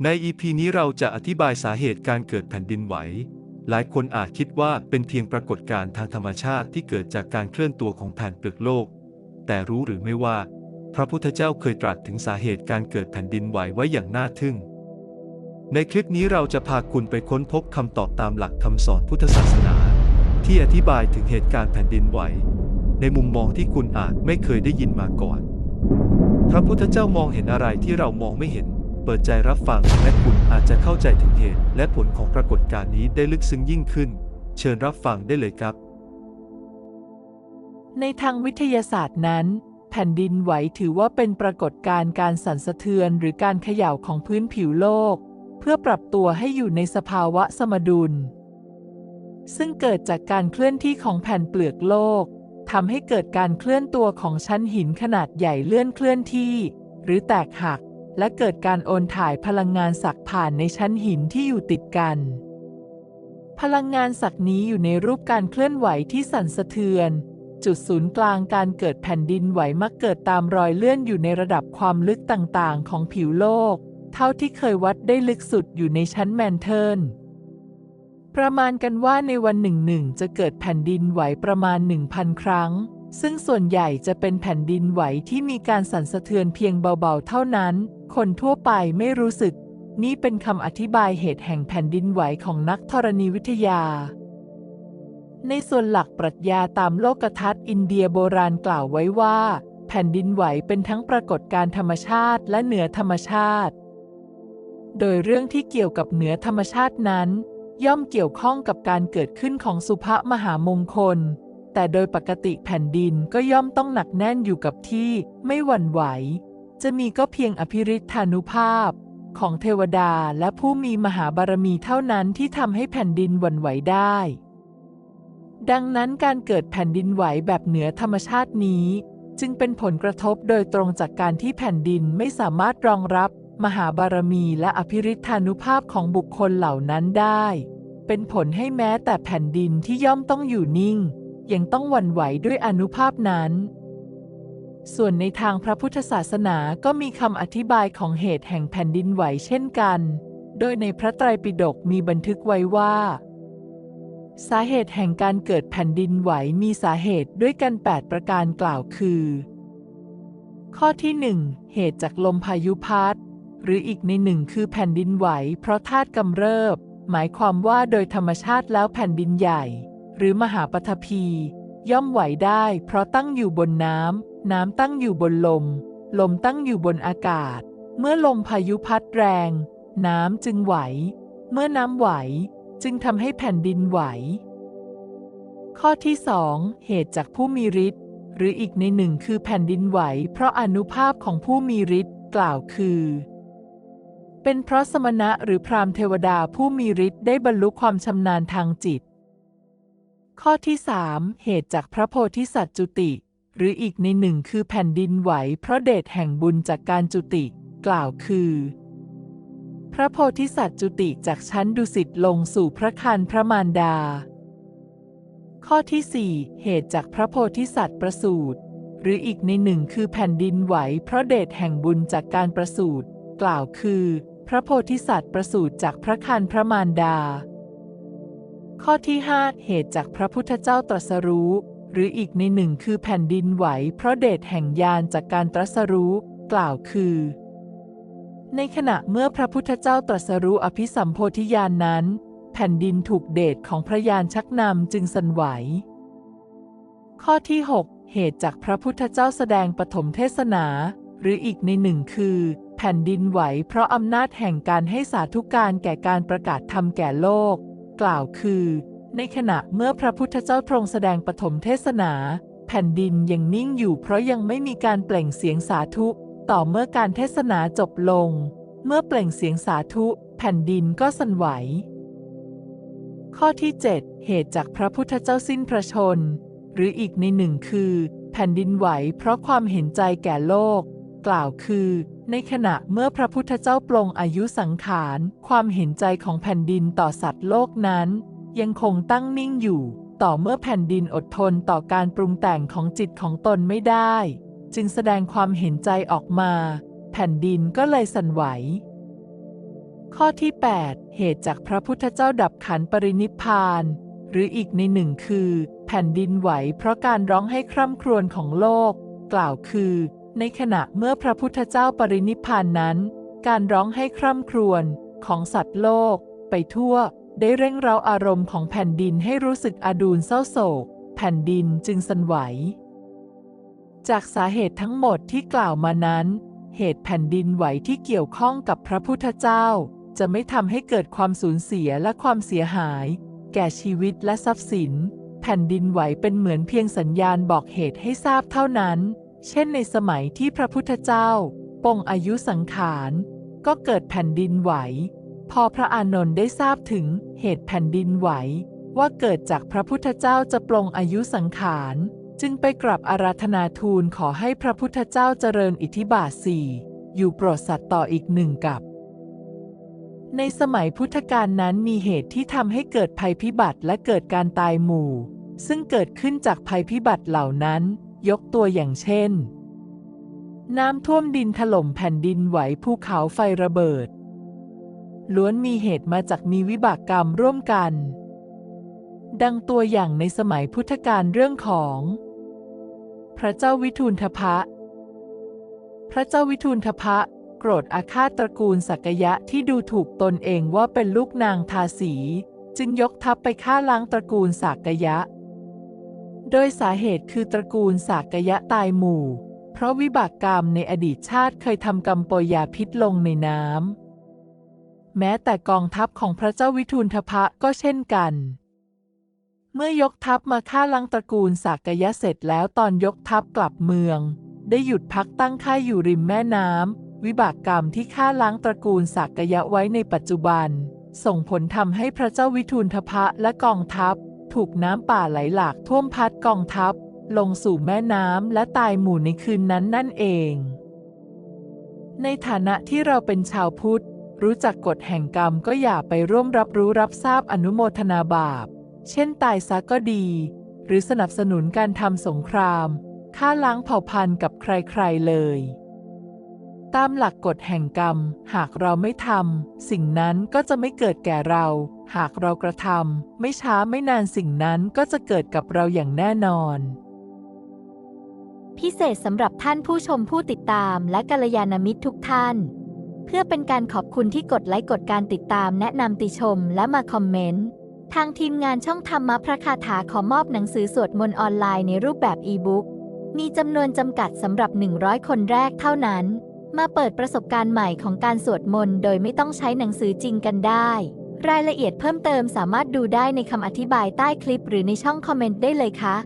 ใน EP นี้เราจะอธิบายสาเหตุการเกิดแผ่นดินไหวหลายคนอาจคิดว่าเป็นเพียงปรากฏการณ์ทางธรรมชาติที่เกิดจากการเคลื่อนตัวของแผ่นเปลือกโลกแต่รู้หรือไม่ว่าพระพุทธเจ้าเคยตรัสถึงสาเหตุการเกิดแผ่นดินไหวไว้อย่างน่าทึ่งในคลิปนี้เราจะพาคุณไปค้นพบคำตอบตามหลักคำสอนพุทธศาสนาที่อธิบายถึงเหตุการณ์แผ่นดินไหวในมุมมองที่คุณอาจไม่เคยได้ยินมาก่อนพระพุทธเจ้ามองเห็นอะไรที่เรามองไม่เห็นเปิดใจรับฟังและคุณอาจจะเข้าใจถึงเหตุและผลของปรากฏการณ์นี้ได้ลึกซึ้งยิ่งขึ้นเชิญรับฟังได้เลยครับในทางวิทยาศาสตร์นั้นแผ่นดินไหวถือว่าเป็นปรากฏการณ์การสั่นสะเทือนหรือการเขย่าของพื้นผิวโลกเพื่อปรับตัวให้อยู่ในสภาวะสมดุลซึ่งเกิดจากการเคลื่อนที่ของแผ่นเปลือกโลกทำให้เกิดการเคลื่อนตัวของชั้นหินขนาดใหญ่เลื่อนเคลื่อนที่หรือแตกหักและเกิดการโอนถ่ายพลังงานศักผ่านในชั้นหินที่อยู่ติดกันพลังงานศักนี้อยู่ในรูปการเคลื่อนไหวที่สั่นสะเทือนจุดศูนย์กลางการเกิดแผ่นดินไหวมักเกิดตามรอยเลื่อนอยู่ในระดับความลึกต่างๆของผิวโลกเท่าที่เคยวัดได้ลึกสุดอยู่ในชั้นแมนเทิลประมาณกันว่าในวันหนึ่งจะเกิดแผ่นดินไหวประมาณ 1,000 ครั้งซึ่งส่วนใหญ่จะเป็นแผ่นดินไหวที่มีการสั่นสะเทือนเพียงเบาๆเท่านั้นคนทั่วไปไม่รู้สึกนี่เป็นคำอธิบายเหตุแห่งแผ่นดินไหวของนักธรณีวิทยาในส่วนหลักปรัชญาตามโลกทัศน์อินเดียโบราณกล่าวไว้ว่าแผ่นดินไหวเป็นทั้งปรากฏการณ์ธรรมชาติและเหนือธรรมชาติโดยเรื่องที่เกี่ยวกับเหนือธรรมชาตินั้นย่อมเกี่ยวข้องกับการเกิดขึ้นของสุภมหามงคลแต่โดยปกติแผ่นดินก็ย่อมต้องหนักแน่นอยู่กับที่ไม่หวั่นไหวจะมีก็เพียงอภิฤทธานุภาพของเทวดาและผู้มีมหาบารมีเท่านั้นที่ทำให้แผ่นดินหวั่นไหวได้ดังนั้นการเกิดแผ่นดินไหวแบบเหนือธรรมชาตินี้จึงเป็นผลกระทบโดยตรงจากการที่แผ่นดินไม่สามารถรองรับมหาบารมีและอภิฤทธานุภาพของบุคคลเหล่านั้นได้เป็นผลให้แม้แต่แผ่นดินที่ย่อมต้องอยู่นิ่งยังต้องหวั่นไหวด้วยอานุภาพนั้นส่วนในทางพระพุทธศาสนาก็มีคำอธิบายของเหตุแห่งแผ่นดินไหวเช่นกันโดยในพระไตรปิฎกมีบันทึกไว้ว่าสาเหตุแห่งการเกิดแผ่นดินไหวมีสาเหตุด้วยกัน8ประการกล่าวคือข้อที่1เหตุจากลมพายุพัดหรืออีกในหนึ่งคือแผ่นดินไหวเพราะธาตุกำเริบหมายความว่าโดยธรรมชาติแล้วแผ่นดินใหญ่หรือมหาปฐพีย่อมไหวได้เพราะตั้งอยู่บนน้ำน้ำตั้งอยู่บนลมลมตั้งอยู่บนอากาศเมื่อลมพายุพัดแรงน้ำจึงไหวเมื่อน้ำไหวจึงทำให้แผ่นดินไหวข้อที่2เหตุจากผู้มีฤทธิ์หรืออีกในหนึ่งคือแผ่นดินไหวเพราะอานุภาพของผู้มีฤทธิ์กล่าวคือเป็นเพราะสมณะหรือพราหมณ์เทวดาผู้มีฤทธิ์ได้บรรลุความชำนาญทางจิตข้อที่3เหตุจากพระโพธิสัตว์จุติหรืออีกในหนึ่งคือแผ่นดินไหวเพราะเดชแห่งบุญจากการจุติกล่าวคือพระโพธิสัตว์จุติจากชั้นดุสิตลงสู่พระครรภ์พระมารดาข้อที่4เหตุจากพระโพธิสัตว์ประสูติหรืออีกในหนึ่งคือแผ่นดินไหวเพราะเดชแห่งบุญจากการประสูติกล่าวคือพระโพธิสัตว์ประสูติจากพระครรภ์พระมารดาข้อที่5เหตุจากพระพุทธเจ้าตรัสรู้หรืออีกในหนึ่งคือแผ่นดินไหวเพราะเดชแห่งญาณจากการตรัสรู้กล่าวคือในขณะเมื่อพระพุทธเจ้าตรัสรู้อภิสัมโพธิญาณนั้นแผ่นดินถูกเดชของพระญาณชักนำจึงสั่นไหวข้อที่6เหตุจากพระพุทธเจ้าแสดงปฐมเทศนาหรืออีกในหนึ่งคือแผ่นดินไหวเพราะอำนาจแห่งการให้สาธุการแก่การประกาศธรรมแก่โลกกล่าวคือในขณะเมื่อพระพุทธเจ้าทรงแสดงปฐมเทศนาแผ่นดินยังนิ่งอยู่เพราะยังไม่มีการเปล่งเสียงสาธุต่อเมื่อการเทศนาจบลงเมื่อเปล่งเสียงสาธุแผ่นดินก็สั่นไหวข้อที่7เหตุจากพระพุทธเจ้าสิ้นพระชนหรืออีกในหนึ่งคือแผ่นดินไหวเพราะความเห็นใจแก่โลกกล่าวคือในขณะเมื่อพระพุทธเจ้าปลงอายุสังขารความเห็นใจของแผ่นดินต่อสัตว์โลกนั้นยังคงตั้งนิ่งอยู่ต่อเมื่อแผ่นดินอดทนต่อการปรุงแต่งของจิตของตนไม่ได้จึงแสดงความเห็นใจออกมาแผ่นดินก็เลยสั่นไหว ข้อที่ 8 เหตุจากพระพุทธเจ้าดับขันปรินิพพาน หรืออีกในหนึ่งคือ แผ่นดินไหวเพราะการร้องให้คร่ำครวญของโลก กล่าวคือ ในขณะเมื่อพระพุทธเจ้าปรินิพพานนั้น การร้องให้คร่ำครวญของสัตว์โลก ไปทั่ว ได้เร่งเร้าอารมณ์ของแผ่นดินให้รู้สึกอาดูลเศร้าโศก แผ่นดินจึงสั่นไหว จากสาเหตุทั้งหมดที่กล่าวมานั้น เหตุแผ่นดินไหวที่เกี่ยวข้องกับพระพุทธเจ้า จะไม่ทำให้เกิดความสูญเสียและความเสียหาย แก่ชีวิตและทรัพย์สิน แผ่นดินไหวเป็นเหมือนเพียงสัญญาณบอกเหตุให้ทราบเท่านั้น เช่นในสมัยที่พระพุทธเจ้าปลงอายุสังขาร ก็เกิดแผ่นดินไหว พอพระอานนท์ได้ทราบถึงเหตุแผ่นดินไหว ว่าเกิดจากพระพุทธเจ้าจะปลงอายุสังขาร จึงไปกราบอาราธนาทูลขอให้พระพุทธเจ้าเจริญอิทธิบาท 4 อยู่โปรดสัตว์ต่ออีกหนึ่งกับ ในสมัยพุทธกาลนั้นมีเหตุที่ทำให้เกิดภัยพิบัติและเกิดการตายหมู่ ซึ่งเกิดขึ้นจากภัยพิบัติเหล่านั้น ยกตัวอย่างเช่น น้ำท่วมดินถล่มแผ่นดินไหวภูเขาไฟระเบิด ล้วนมีเหตุมาจากมีวิบากกรรมร่วมกัน ดังตัวอย่างในสมัยพุทธกาลเรื่องของ พระเจ้าวิทูลทพะ พระเจ้าวิทูลทพะโกรธอาฆาตตระกูลสักยะที่ดูถูกตนเองว่าเป็นลูกนางทาสี จึงยกทัพไปฆ่าล้างตระกูลสักยะ โดยสาเหตุคือตระกูลสักยะตายหมู่ เพราะวิบากกรรมในอดีตชาติเคยทำกรรมโปยาพิษลงในน้ำ แม้แต่กองทัพของพระเจ้าวิทูลทพะก็เช่นกัน เมื่อยกทัพมาฆ่าล้างตระกูลสักยะเสร็จแล้วตอนยกทัพกลับเมือง ได้หยุดพักตั้งค่ายอยู่ริมแม่น้ำ วิบากกรรมที่ฆ่าล้างตระกูลสักยะไว้ในปัจจุบัน ส่งผลทำให้พระเจ้าวิทูลทพะและกองทัพ ถูกน้ำป่าไหลหลากท่วมพัดกองทัพ ลงสู่แม่น้ำและตายหมู่ในคืนนั้นนั่นเอง ในฐานะที่เราเป็นชาวพุทธ รู้จักกฎแห่งกรรมก็อย่าไปร่วมรับรู้รับทราบอนุโมทนาบาป เช่นตายซะก็ดี หรือสนับสนุนการทำสงครามฆ่าล้างเผ่าพันธุ์กับใครๆเลย ตามหลักกฎแห่งกรรมหากเราไม่ทำสิ่งนั้นก็จะไม่เกิดแก่เรา หากเรากระทำไม่ช้าไม่นานสิ่งนั้นก็จะเกิดกับเราอย่างแน่นอน พิเศษสำหรับท่านผู้ชมผู้ติดตามและกัลยาณมิตรทุกท่าน เพื่อเป็นการขอบคุณที่กดไลค์กดการติดตามแนะนำติชมและมาคอมเมนต์ ทางทีมงานช่องธรรมะพระคาถาขอมอบหนังสือสวดมนต์ออนไลน์ในรูปแบบอีบุ๊ก มีจำนวนจำกัดสำหรับ 100 คนแรกเท่านั้น มาเปิดประสบการณ์ใหม่ของการสวดมนต์โดยไม่ต้องใช้หนังสือจริงกันได้ รายละเอียดเพิ่มเติมสามารถดูได้ในคำอธิบายใต้คลิปหรือในช่องคอมเมนต์ได้เลยค่ะ